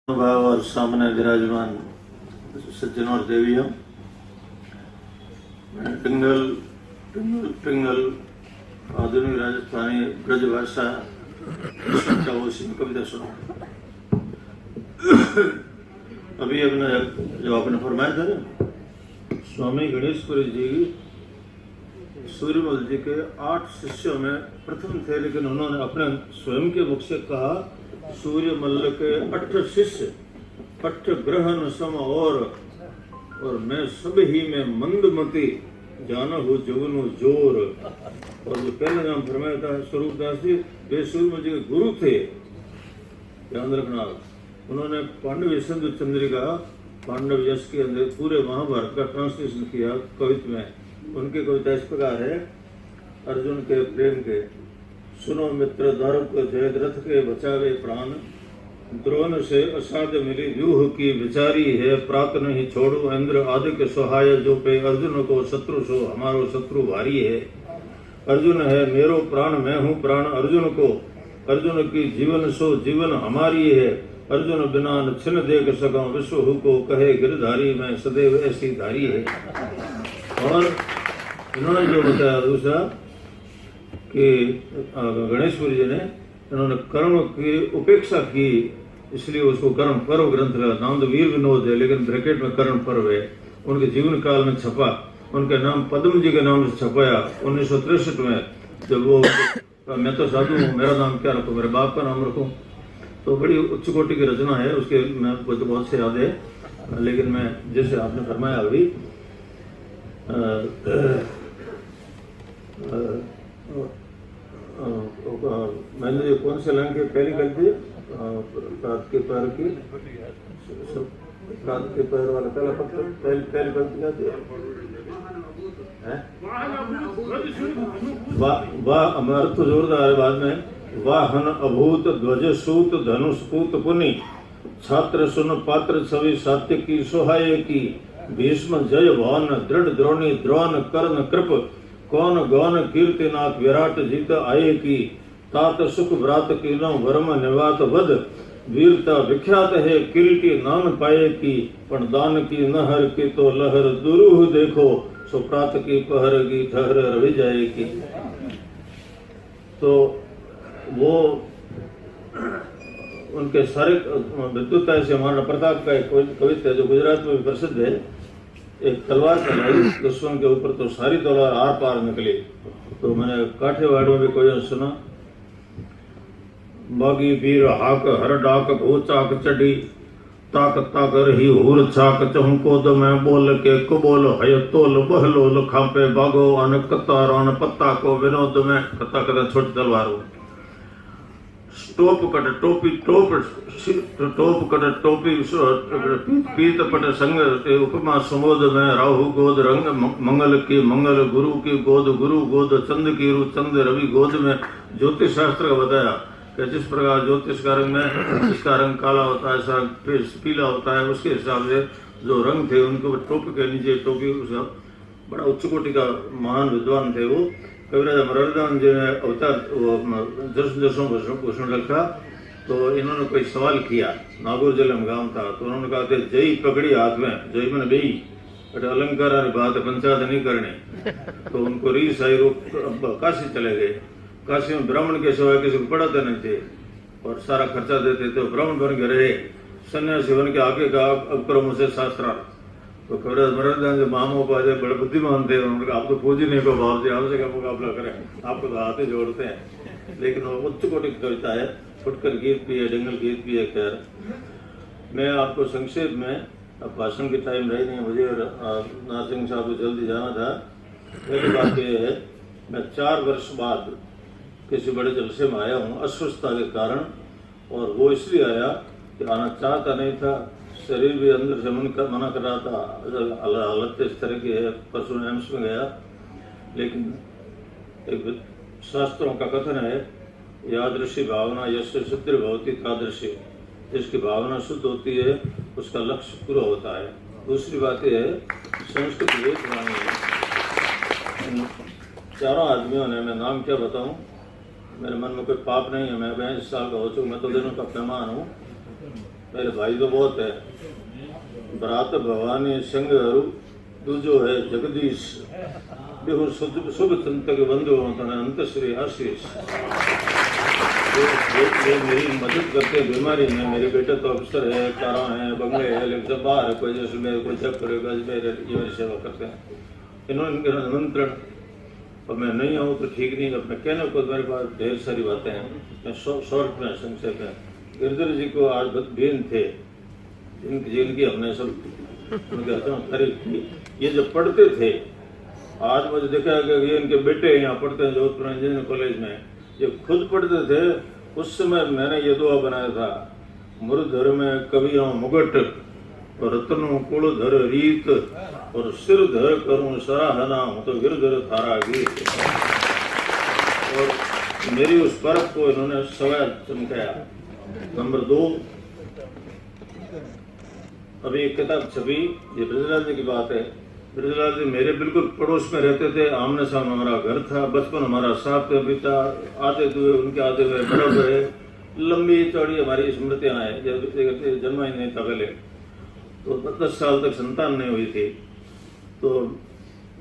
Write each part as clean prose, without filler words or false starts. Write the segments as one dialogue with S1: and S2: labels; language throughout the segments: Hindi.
S1: भाव और सामने विराजमान सज्जन और देवियों, पिंगल पिंगल आधुनिक राजस्थानी ब्रज भाषा उसी में कविता सुना। अभी अपने जो आपने फरमाया था ना, स्वामी गणेशपुरी जी सूर्यमल जी के 8 शिष्यों में प्रथम थे, लेकिन उन्होंने अपने स्वयं के मुख से कहा सूर्यमल के 8 शिष्य पट्ट ग्रहण सम और मैं सब ही में मंदमती जाना हो जुगनु जोर। और जो पहले नाम फरमाया था स्वरूपदास जी, वे सूर्यमल जी के गुरु थे, ध्यान रखना। उन्होंने पांडव सिंधु चंद्रिका पांडव यश के अंदर पूरे महाभारत का ट्रांसलेशन किया कविता में। उनकी कविता इस प्रकार है, अर्जुन के प्रेम के सुनो मित्र दारुक जयद रथ के बचावे प्राण, द्रोण से असाध्य मिली व्यूह की विचारी है, प्रात नहीं छोड़ो इंद्र आदि के सहाय जो पे, अर्जुन को शत्रु सो हमारो शत्रु भारी है। अर्जुन है मेरो प्राण मैं हूँ प्राण अर्जुन को, अर्जुन की जीवन सो जीवन हमारी है, अर्जुन बिना न छिन देख सका विश्व को कहे गिरधारी मैं सदैव ऐसी धारी है। और इन्होंने जो बताया दूसरा कि गणेशपुरी जी ने इन्होंने कर्म की उपेक्षा की, इसलिए उसको कर्म पर्व ग्रंथ का नाम तो वीर विनोद है, लेकिन ब्रैकेट में कर्म पर्व है। उनके जीवन काल में छपा, उनके नाम पद्म जी के नाम से छपाया 1963 में। जब वो मैं तो साधु हूँ, मेरा नाम क्या रखूँ, मेरे बाप का नाम रखूँ, तो बड़ी उच्च कोटि की रचना है उसके। मैं तो बहुत से याद है, लेकिन मैं जैसे आपने फरमाया अभी मैंने जो कौन से लाइन की पहली गलती रात के पैर की रात के पैर वाला पहली गलती क्या थी? वाह अर्थ तो जोरदार है बाद में। वाहन अभूत ध्वज सूत धनुष पूत पुनि, छात्र सुन पात्र छवि सात्य की सोहाय की, भीष्म जय भान दृढ़ द्रोणी द्रोण कर्ण कृप, कौन गौन कीर्तिनाथ विराट जीत आये की, तात सुख व्रात की नो वर्म निवात वध, वीरता विख्यात है किरीटी नाम पाए की, पण दान की नहर की तो लहर दुरूह देखो, सो प्रात की पहर की ठहर रवि जाए की। तो वो उनके सारे विद्युता से महाराणा प्रताप का एक कविता है जो गुजरात में भी प्रसिद्ध है। एक तलवार चलाई दुश्मन के ऊपर तो सारी तलवार आर पार निकली। तो मैंने काठियावाड़ में भी कोई सुना, बागी वीर हाक हर डाक भू चाक चढ़ी, ताक ताक रही हूर छाक चहुको द मैं बोल के कुबोल हय तोल बहलोल खापे बागो अन कतार अन पत्ता को विनोद में। कत्ता कदा छोटी तलवार हो, टोप कट टोपी टोप कट टोपी पीत पट संग उपमा सुमोद में, राहु गोद रंग मंगल की मंगल गुरु की गुरु गोद चंद की रु चंद रवि गोद में। ज्योतिष शास्त्र का बताया कि जिस प्रकार ज्योतिष का रंग में जिसका रंग काला होता है, ऐसा पीला होता है, उसके हिसाब से जो रंग थे उनको टोपी के नीचे टोपी, उसका बड़ा उच्च कोटि का महान विद्वान थे वो। कविराज अमरदान जी ने अवतार दर्शन भूषण रखा। तो इन्होंने कोई सवाल किया, नागौर जिले में गांव था, तो उन्होंने कहा कि जय पकड़ी हाथ में, जय मैंने बेई बट अलंकार वाली बात पंचायत नहीं करने। तो उनको रीस आई, रूप काशी चले गए। काशी में ब्राह्मण के सिवाय किसी को पढ़ाते नहीं थे और सारा खर्चा देते थे। ब्राह्मण बन के रहे, सन्यासी बन के आगे का अब करो मुझसे शास्त्रार्थ। तो कविराज मरदान जो महामोपाध्याय बड़े बुद्धिमान थे, उन्होंने कहा आप तो खोज ही नहीं को भाव से आपसे क्या मुकाबला करें, आपको तो हाथ ही जोड़ते हैं। लेकिन वो उच्च कोटि की कविता है, फुटकर गीत भी है, डेंगल गीत भी है। खैर मैं आपको संक्षेप में, अब भाषण की टाइम रही नहीं मुझे, नासिंह साहब को जल्दी जाना था। पहली बात यह है, मैं 4 वर्ष बाद किसी बड़े जलसे में आया हूँ अस्वस्थता के कारण, और वो इसलिए आया कि आना चाहता नहीं था, शरीर भी अंदर से मना कर रहा था, हालत इस तरह की है। परसों एम्स में गया, लेकिन एक शास्त्रों का कथन है, यादृशी भावना यस्य सिद्धि भवति तादृशी, जिसकी भावना शुद्ध होती है उसका लक्ष्य पूरा होता है। दूसरी बात यह है, संस्कृत वेद वाणी है। चारों आदमियों ने, मैं नाम क्या बताऊं, मेरे मन में कोई पाप नहीं है, मैं 42 साल का हो चुका, मैं तो दिनों का पैमान हूँ। मेरे भाई तो बहुत है। भ्रात भवानी सिंह दूजो है जगदीश बेहू शुभ चिंतक बंधु अंत श्री आशीष। ये मेरी मदद करते बीमारी में। मेरे बेटे तो अफसर है, कारा है, बंगले है, लेकिन जब बाहर है कोई जैसे मेरे कोई जब करेगा मेरे ये मेरी सेवा करते हैं। इन्होंने इनके निमंत्रण और मैं नहीं आऊँ तो ठीक नहीं। अब मैं कहने को मेरे पास ढेर सारी बातें हैं। मैं शॉर्ट में संक्षेप है। गिरधर जी को आज बेन थे जिनकी हमने सब तारीफ की। ये जब पढ़ते थे, आज मुझे देखा कि ये इनके बेटे यहाँ पढ़ते हैं जोधपुर इंजीनियरिंग कॉलेज में। ये खुद पढ़ते थे उस समय मैंने ये दुआ बनाया था, मुरधर में कवियों मुगट और रत्नों कुल धर रीत और सिर धर करूं सराहना हूं तो गिरधर थारा गीत। और मेरी उस परख को इन्होंने सवै चमकाया। नंबर 2, अभी एक किताब छपी, ये ब्रजलाल जी की बात है। ब्रजलाल जी मेरे बिल्कुल पड़ोस में रहते थे, आमने सामने हमारा घर था। बचपन हमारा साथ बीता, आते हुए उनके आते हुए बड़ा हुए, लंबी चौड़ी हमारी स्मृतियां हैं। जब जन्मा ही नहीं था पहले, तो 10 साल तक संतान नहीं हुई थी। तो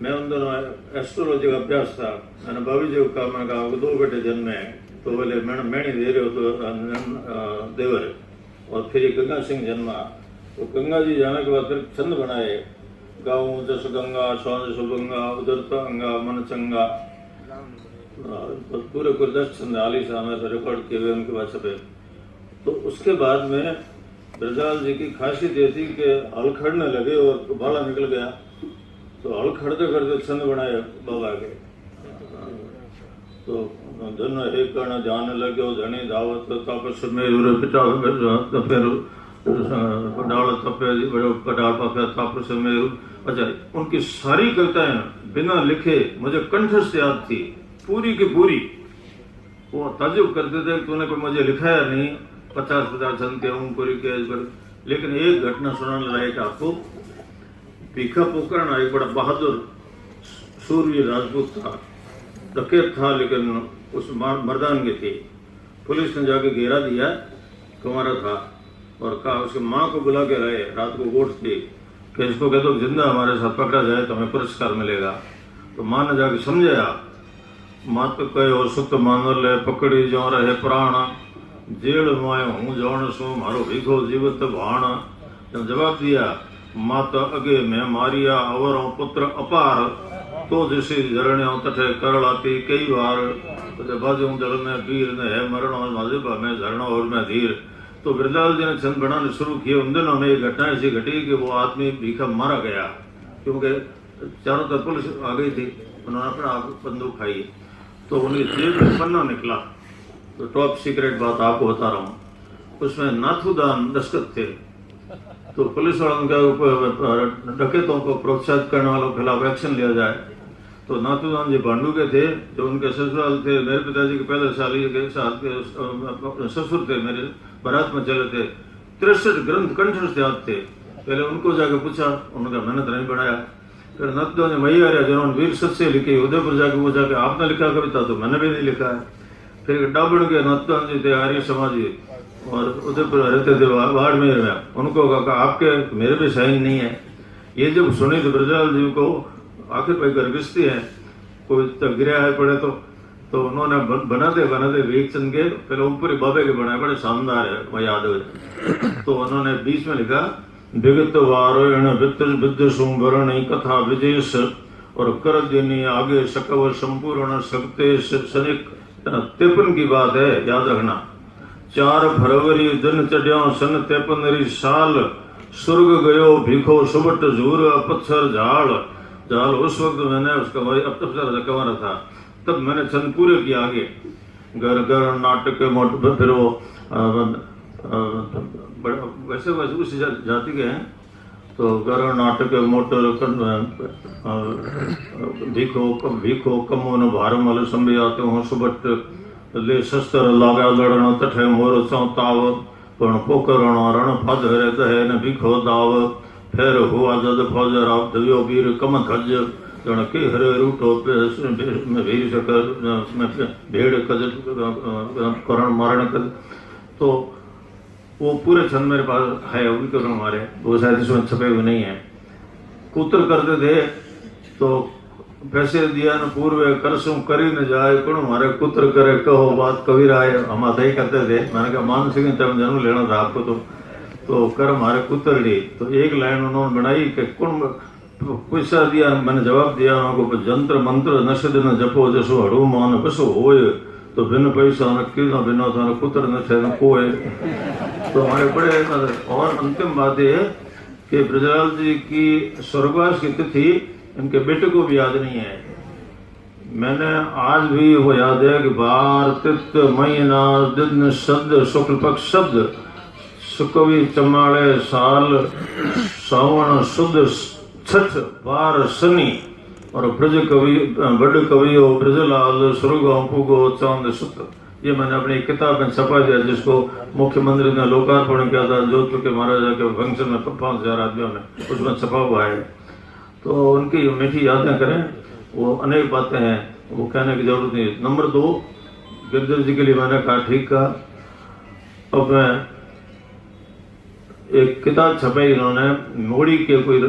S1: मैं उन दोनों एस्ट्रोलॉजी का अभ्यास था। मैंने भाभी जी को कहा, मैंने कहा 2 बेटे जन्मे हैं। तो बोले मैणी दे रहे हो तो देवर। और फिर गंगा सिंह जन्मा। तो गंगा जी जाने के बाद फिर छंद बनाए, गाँव जस गंगा स्वान सुगंगा उदरता अंगा मन चंगा। पूरे 10 छंद आलीसा में रिकॉर्ड किए हुए उनके पास छपे। तो उसके बाद में ब्रजलाल जी की खासियत ये थी कि हल खड़ने लगे और बाला निकल गया। तो हल खड़ते खड़ते छंद बनाए बाबा के। तो धन हे कर्ण जान लगे धनी धावत तपस में पिता फिर डाल तपे डाल पापे तपस में। अच्छा, उनकी सारी कविताएं बिना लिखे मुझे कंठस्थ याद थी, पूरी की पूरी। वो ताजुब करते थे कि तूने कोई मुझे लिखाया नहीं। 50 छंद के पूरी के। लेकिन एक घटना सुनाने लायक आपको। भीखा पोकरण एक बड़ा बहादुर सूरवीर राजपूत था, डकैत था, लेकिन उस मर्दानगी थी। पुलिस ने जाके घेरा दिया, कुंवारा था, और कहा उसकी माँ को बुला के लाए। रात को गोट थी कि इसको कह दो जिंदा हमारे साथ पकड़ा जाए तो हमें पुरस्कार मिलेगा। तो माँ ने जाके समझाया। मात कहो सुत मान ले पकड़ी जो रहे प्राण, जेल मायो हूँ जौन सो मारो भीखो जीवत भाण। जब जवाब दिया, माता अगे मैं मारिया अवरों पुत्र अपार, तो जिसे झरण्यों तटे करलाती कई बार। तो बाजू जल में वीर ने है मरण और मजबा में झरना और मैं धीर। तो ब्रजलाल जी ने छंद बनाने शुरू किए। उन दिनों में एक घटना ऐसी घटी कि वो आदमी भीखा मारा गया, क्योंकि चारों तरफ पुलिस आ गई थी। उन्होंने अपना बंदूक खाई, तो उनकी जेब में पन्ना निकला। तो टॉप सीक्रेट बात आपको बता रहा हूँ, उसमें नाथुदान दस्तखत थे। तो पुलिस वालों का डकैतों को प्रोत्साहित करने वालों के खिलाफ एक्शन लिया जाए। तो नाथुदान जी भांडू के थे, जो उनके ससुराल थे। मेरे पिताजी के पहले साल के साथ ससुर थे, मेरे बारात में चले थे। 63 ग्रंथ कंठस्थ याद थे। पहले उनको जाके पूछा, उनका मेहनत नहीं बढ़ाया। फिर नाथुदान जी मई आ रहा, जिन्होंने वीर सत्य लिखी, उदयपुर जाके वो जाके आपने लिखा कविता, तो मैंने भी नहीं लिखा है। फिर डाबड़ के नाथुदान जी थे आर्य समाजी, और उदयपुर रहते थे बाड़मेर में। उनको कहा आपके मेरे पे साइन नहीं है। ये जब सुनी तो ब्रजलाल जी को आखिर भाई गर्भिस्ती है, कोई तक गिरा है पड़े तो उन्होंने बनाते विवेकचंद के पहले ऊपरी बाबे के बनाए, बड़े शानदार है, वह याद हो। तो उन्होंने बीच में लिखा, विगत वारण विद्ध सुवर्ण कथा विजेश और कर देनी आगे सकव संपूर्ण सकतेश सनिक। 53 की बात है, याद रखना। 4 फरवरी दिन चढ़िया सन 53 साल, सुर्ग गयो भीखो सुबट झूर अपत्सर झाड़। झाल उस वक्त मैंने उसका अपत्सर कमाना था, तब मैंने छंद पूरे किया। आगे घर घर नाटक मोट, फिर वो वैसे उस जाति के हैं। तो घर नाटक मोटर भीखो कमोन भारमल संभयाते हो सुबट ले शस्त्र लागा लड़न तठे मोर चौताव पण पोकरण रण फज रहत है न भीखो दाव। फिर हुआ जद फौज राव दवियो वीर कम धज जन के हरे रूटो वीर सकर भेड़ कज करण मरण कर। तो वो पूरे छंद मेरे पास है, वो भी हमारे, वो शायद इसमें छपे हुए नहीं है। कूतर करते थे तो पैसे दिया न पूर्वे करसों करी न जाए, कौन हमारे कुत्र करे कहो बात कबीर आए। हम आता ही करते थे। मैंने कहा मानसिक जन्म लेना था आपको तो कर हमारे कुत्र ली। तो एक लाइन उन्होंने बनाई कि कौन पैसा दिया, मैंने जवाब दिया उनको, जंत्र मंत्र नशद न जपो जसो हड़ू मान बसो होए, तो बिन पैसा न किना बिना था न कुत्र न छे न कोय। तो हमारे बड़े। और अंतिम बात यह है कि ब्रजलाल जी की स्वर्गवास की तिथि इनके बेटे को भी याद नहीं है। मैंने आज भी वो याद है कि बार तित महीना दिन शब्द शुक्ल पक्ष शब्द सुकवी चमाड़े साल सावन शुद्ध छठ बार शनि, और ब्रज कवि बड़ कवि हो ब्रजलाल सुरगो पुगो चांद सुत। ये मैंने अपनी किताब में छपा दिया, जिसको मुख्यमंत्री ने लोकार्पण किया था जोधपुर के महाराजा के फंक्शन में 5000 आदमियों ने, उसमें छपा हुआ है। तो उनकी मीठी यादें करें, वो अनेक बातें हैं, वो कहने की जरूरत नहीं। नंबर 2, गिरधर जी के लिए मैंने कहा ठीक कहा। अब मैं एक किताब छपाई इन्होंने, मोड़ी के कोई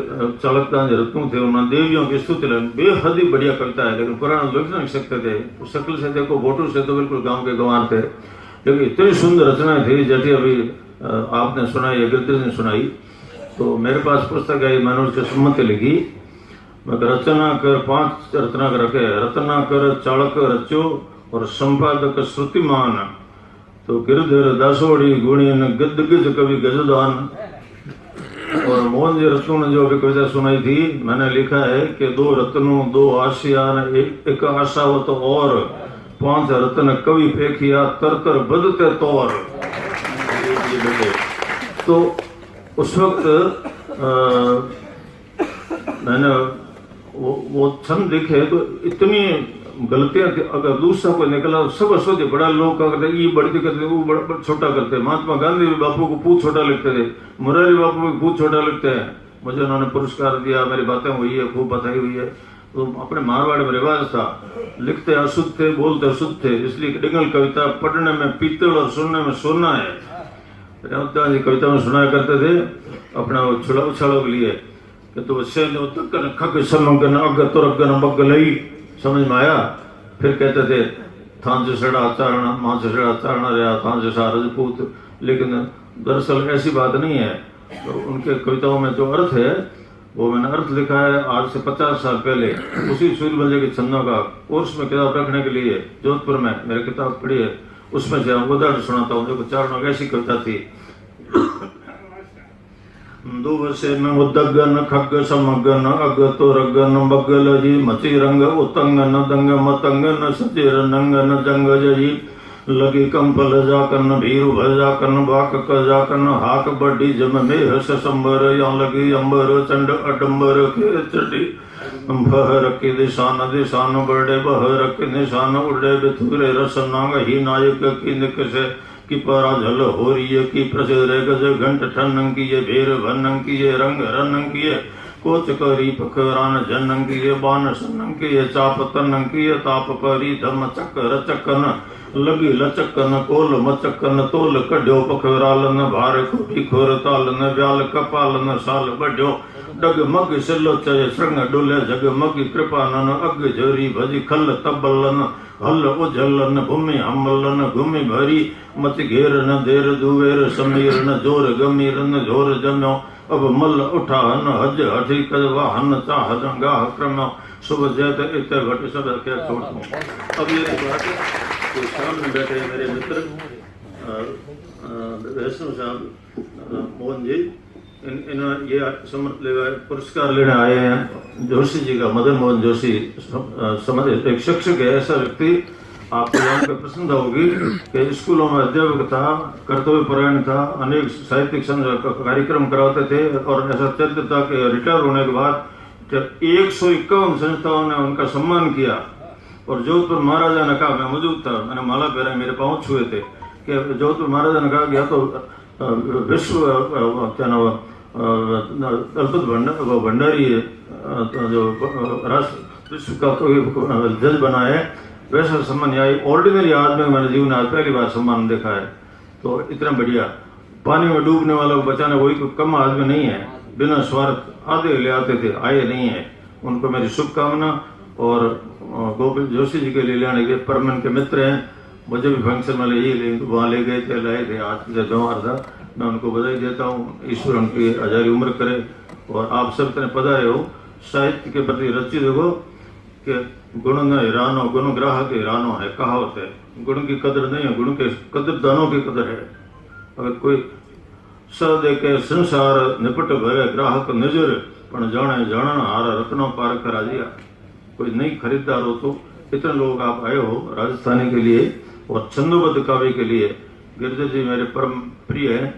S1: चालकदान रत्नों थे, उन्होंने देवियों की स्तुति लगाई। बेहद ही बढ़िया कविता है, लेकिन पुराना लोग नहीं सकते थे। शक्ल से देखो, फोटो से तो बिल्कुल गांव के गंवार थे, लेकिन इतनी सुंदर रचनाएं थी जैसी अभी आपने सुनाई या गिरधर ने सुनाई। तो मेरे पास पुस्तक आई, मैंने उसकी सम्मति लिखी। मैं रचना कर 5 रत्ना कर रखे, रत्ना कर चालक रचो और संपादक श्रुतिमान, तो गिरधर दासोड़ी गुणीन गद गिज कवि गजदान। और मोहन जी रत्नों ने जो अभी कविता सुनाई थी, मैंने लिखा है कि 2 रत्नों 2 आशियान एक आशावत और 5 रत्न कवि फेंकिया तर बदते तौर। तो उस वक्त मैंने वो छंद देखे तो इतनी गलतियां थी। अगर दूसरा कोई निकला सब सोचे बड़ा लोग क्या करते, ये बढ़ती करते, वो बड़ा छोटा करते। महात्मा गांधी भी बापू को पूछ छोटा लिखते थे, मुरारी बापू को पूछ छोटा लिखते हैं। मुझे उन्होंने पुरस्कार दिया, मेरी बातें हुई है, खूब बताई हुई है। तो अपने मारवाड़ में रिवाज था, लिखते अशुद्ध थे, बोलते अशुद्ध थे, इसलिए डिंगल कविता पढ़ने में पीतल और सुनने में सोना है। कविता में सुनाया करते थे अपना उछाड़ों के लिए कि तो खग समगन अग तुरगन बग लई, समझ में आया। फिर कहते थे थान से सड़ा चारण मां से सड़ा चारण रहा थान से सा रजपूत, लेकिन दरअसल ऐसी बात नहीं है। तो उनके कविताओं में जो अर्थ है वो मैंने अर्थ लिखा है आज से 50 साल पहले, उसी सूर्यवंश के छंदों का कोर्स में किताब रखने के लिए जोधपुर में मेरी किताब पढ़ी है, उसमें से उदाहरण सुनाता हूँ। देखो चारणों की ऐसी कविता थी। 2 वर्षे में उदगन खग समगन अग तुरगन बगल जी मची रंग उतंगन दंग मतंगन सचिर नंगन जंग जई लगी कंपल जाकन भीरु भर जाकन बाक क जाकन हाक बड्डी जम में संबर या लगी अंबर चंड अडंबर के चटी बहर की दिशान बड़े बहर की निशान उड़े बिथुरे रस नांग ही नायक की निक से की परा झल हो रही है की प्रसिद्ध गज घंट ठन की ये भेर भन की ये रंग रन की ये कोच करी पखरान जन की ये बान सन की ये चाप तन की ये ताप परी धम चक्कर चक्कन लगी लचकन कोल मचकन तोल कड्यो पखरालन भार खुटी खोर तालन व्याल कपालन साल बढ़्यो डगमग सिलोचय श्रृंग डुले जगमग कृपानन अग झरी भजी खल तबलन हल उजलन भूमि हमलन घूमि भरी मत घेर न देर दुवेर समीर न जोर गमीर न जोर जम्यो अब मल उठा हन हज हठी कदवा हन चाह गाह क्रम्यो शुभ जैत इत घट सब क्या छोड़। अब ये बात तो सामने बैठे मेरे मित्र वैष्णव साहब मोहन जी, इन ये पुरस्कार लेने आए हैं जोशी जी का, मदन मोहन जोशी समझ एक शिक्षक है, ऐसा व्यक्ति आपको यहाँ पे प्रसन्न होगी कि स्कूलों में अध्यापक था, कर्तव्य परायण था, अनेक साहित्यिक कार्यक्रम कराते थे और ऐसा चरित्र था कि रिटायर होने के बाद 151 संस्थाओं ने उनका सम्मान किया। और जोधपुर महाराजा ने कहा, मैं मौजूद था, मैंने माला पहरा, मेरे पाँव छुए थे कि जोधपुर महाराजा ने कहा गया तो विश्व क्या नाम दलपत भंडारी जो राष्ट्र विश्व का जज बना है, वैसा सम्मान आई ऑर्डिनरी आदमी मैंने जीवन आज पहली बार सम्मान देखा है। तो इतना बढ़िया। पानी में डूबने वालों को बचाने कोई कम आदमी नहीं है, बिना स्वार्थ आधे ले आते थे, आए नहीं है। उनको मेरी शुभकामना। और गोविंद जोशी जी के लिए लाने के परमन के मित्र हैं, मुझे भी फंक्शन में वहाँ ले गए थे, लाए थे, आज से बीमार था। मैं उनको बधाई देता हूँ, ईश्वर उनकी हजारी उम्र करे। और आप सब इतने पधारे हो, साहित्य के प्रति रचि देखो कि गुण न हिरानो गुण ग्राहक हिरानो है, कहावत है। गुण की कदर नहीं है, गुण के कदरदानों की कदर है। अगर कोई स दे के संसार निपट भरे ग्राहक नजर पण जाने जाना हारा रत्नों पारख राजिया। कोई नई खरीदार हो तो इतने लोग आप आए हो राजस्थानी के लिए और छंदोबद्ध काव्य के लिए। गिरजा जी मेरे परम प्रिय है,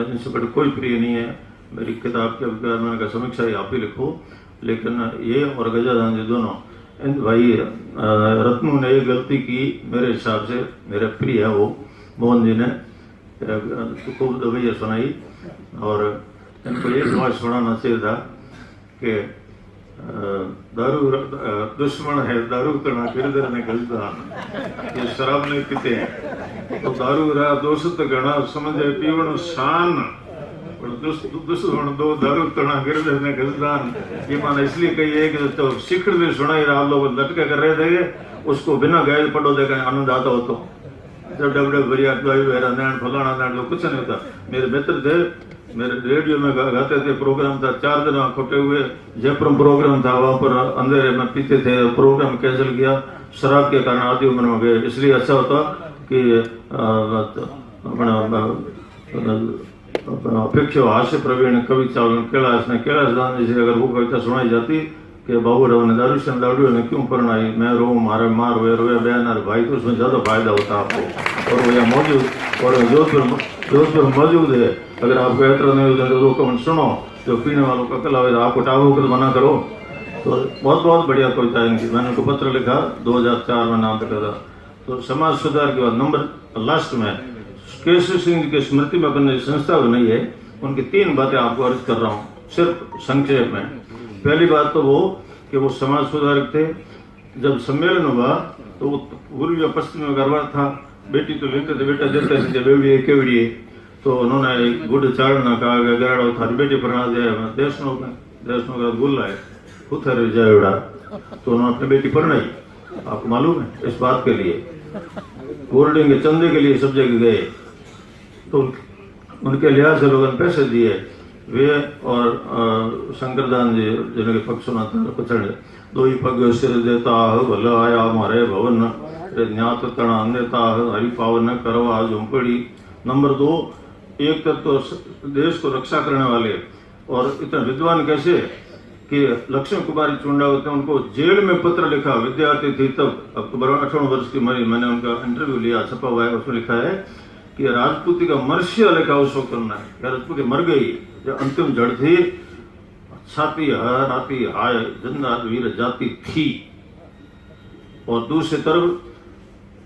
S1: इनसे बड़े कोई प्रिय नहीं है। मेरी किताब के मैंने कहा समीक्षा ही आप ही लिखो, लेकिन ये और गजादान जी दोनों इन भाई रत्नू ने ये गलती की मेरे हिसाब से, मेरे प्रिय है वो मोहन जी ने खूब दवैया सुनाई। और इनको एक बात सुनाना चाहिए था कि दारू दुश्मन है दारू तना किरदर ने गलदान, ये शराब नहीं पीते हैं तो दारू रहा दोस्त गणा समझे पीवण शान, और दुश्मन दो दारू तना किरदर ने गलदान। ये माना इसलिए कही है कि तो शिखर भी सुनाई रहा, आप लोग लटके कर रहे थे, उसको बिना गाय पढ़ो देखा आनंद आता हो। तो जब डबडे भरिया नैन फलाना नैन तो कुछ नहीं था। मेरे मित्र थे, मेरे रेडियो में गाते थे, प्रोग्राम था 4 दिन खोटे हुए, जयपुर प्रोग्राम था, वहाँ पर अंधेरे में पीते थे, प्रोग्राम कैंसिल किया शराब के कारण, आदि उम्र में गए। इसलिए अच्छा होता कि अपेक्षा हास्य प्रवीण कवि चावल कैलाश दान जी से अगर वो कविता सुनाई जाती कि बाबूराव ने दारू से दारू ने क्यों परनाई, मैं रो मारे मार वे रोए बहन भाई, तो उसमें ज्यादा फायदा होता आपको। और वो यहाँ मौजूद और जोधपुर मौजूद है, अगर आपको यात्रा नहीं होता तो कमेंट सुनो, जो पीने वालों का कला है आपको टागो कर मना करो। तो बहुत बहुत बढ़िया कविता इनकी। मैंने उनको पत्र लिखा 2004 में, नाम लिखा था। तो समाज सुधार के बाद नंबर लास्ट में केशव सिंह जी की स्मृति में बनने संस्था नहीं है, उनकी 3 बातें आपको अर्ज कर रहा हूँ सिर्फ संक्षेप में। पहली बात तो वो कि वो समाज सुधारक थे। जब सम्मेलन हुआ तो वो पूर्वी और पश्चिम में गड़बड़ था, बेटी तो लेते थे, बेटा देते थे, बेवड़ी केवड़ी। तो उन्होंने एक गुड़ चाड़ना कहा गराड़ो थारी बेटी बना दिया, देश का गुल्ला है उथर जाएड़ा। तो उन्होंने अपनी बेटी पढ़ाई, आपको मालूम है इस बात के लिए, बोर्डिंग के चंदे के लिए सब जगह गए। तो उनके लिहाज से लोगों ने पैसे दिए, वे और शंकरदान जी जिनके पक्ष सुनाता कुचल दो ही पग सिर देता भला आया हमारे भवन न्यात तना नेता हरि पावन करवा झुंपड़ी। नंबर 2, एक तो देश को रक्षा करने वाले और इतने विद्वान कैसे कि लक्ष्मी कुमारी चुंडावत ने उनको जेल में पत्र लिखा, विद्यार्थी थी तब, अक्टूबर 18 वर्ष की मरी। मैंने उनका इंटरव्यू लिया, छपा हुआ है, उसमें लिखा है कि राजपूती का मर्ष्य लिखा उसको करना है। राजपूती मर गई, जो अंतिम जड़ थी, छाती हराती हाय जिंदा वीर जाति थी। और दूसरी तरफ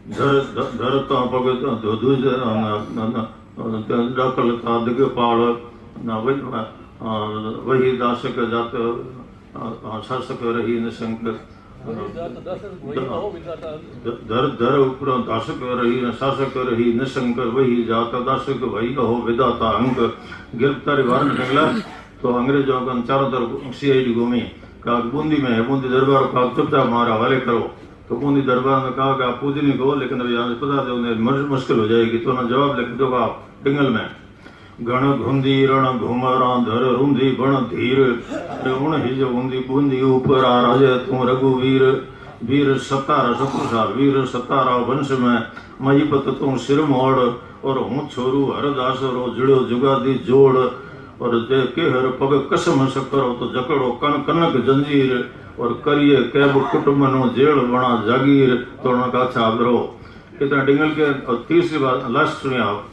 S1: धरता डकलता दिग्पाल वही दासक जात शासक रही निशंक दर ऊपर दासक रही न शासक रही निशंकर वही जात दासक वही हो विदाता अंक। गिरफ्तारी वारंट निकला तो अंग्रेजों का चारों तरफ सीआईडी घूमी, कहा बूंदी में है, बूंदी दरबार को आप चुपचाप हमारा हवाले करो। तो बूंदी दरबार में कहा कि आप पूजनी को, लेकिन अभी यहाँ पता दो मुश्किल हो जाएगी। तो उन्होंने जवाब लिख दो आप डिंगल में, गण घुंदी रण घुमरा धर रुंधी बण धीर उण हिज बूंदी बूंदी ऊपर आ राजे तू रघुवीर वीर सतारा सकुशाल वीर सतारा वंश में महीपत तू सिर मोड़ और हूँ छोरू हरदास रो जुड़ो जुगादी जोड़ और जे केहर पग कसम सकरो तो जकड़ो कन कनक जंजीर और करिए कैब कुटुंब नो जेल बना जागीर तो उनका छाबरो। इतना डिंगल के। और तीसरी बात लास्ट सुनिए आप,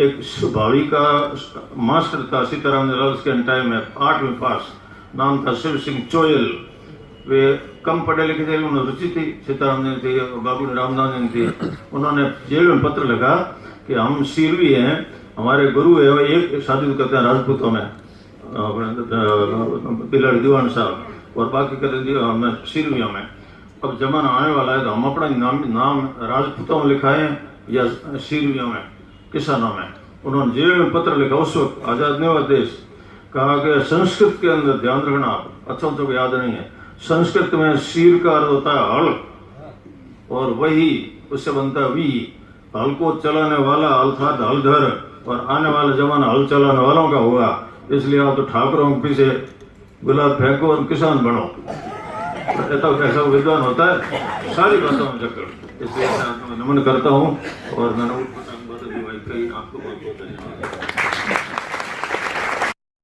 S1: एक भावी का मास्टर था सीताराम लाल के टाइम में 8वीं पास, नाम था शिव सिंह चोयल। वे कम पढ़े लिखे थे, उन्हें रुचि थी, सीताराम ने थी, बाबू ने रामदास ने थी। उन्होंने जेल में पत्र लिखा कि हम सीरवी हैं, हमारे गुरु है, एक शादी करते हैं राजपूतों में तिलड़ दीवान साहब, और बाकी करते हैं सीरवियों में। अब जमाना आने वाला है तो हम अपना नाम राजपूतों में लिखाएं या सीरवियों में, किसानों में। उन्होंने जेल में पत्र लिखा उस वक्त, आजाद नहीं हुआ देश, कहा कि संस्कृत के अंदर ध्यान रखना आप, अच्छा तो याद नहीं है, संस्कृत में शीर का अर्थ होता है हल, और वही उससे बनता है वी। हल को चलाने वाला अर्थात हलधर, और आने वाला जमाना हल चलाने वालों का होगा, इसलिए आप तो ठाकुरों के पीछे गुलाब फेंको और किसान बनो। ऐसा विद्वान होता है सारी बातों में चक्कर, इसलिए मैं नमन करता हूँ और मैंने आपको बहुत बहुत धन्यवाद।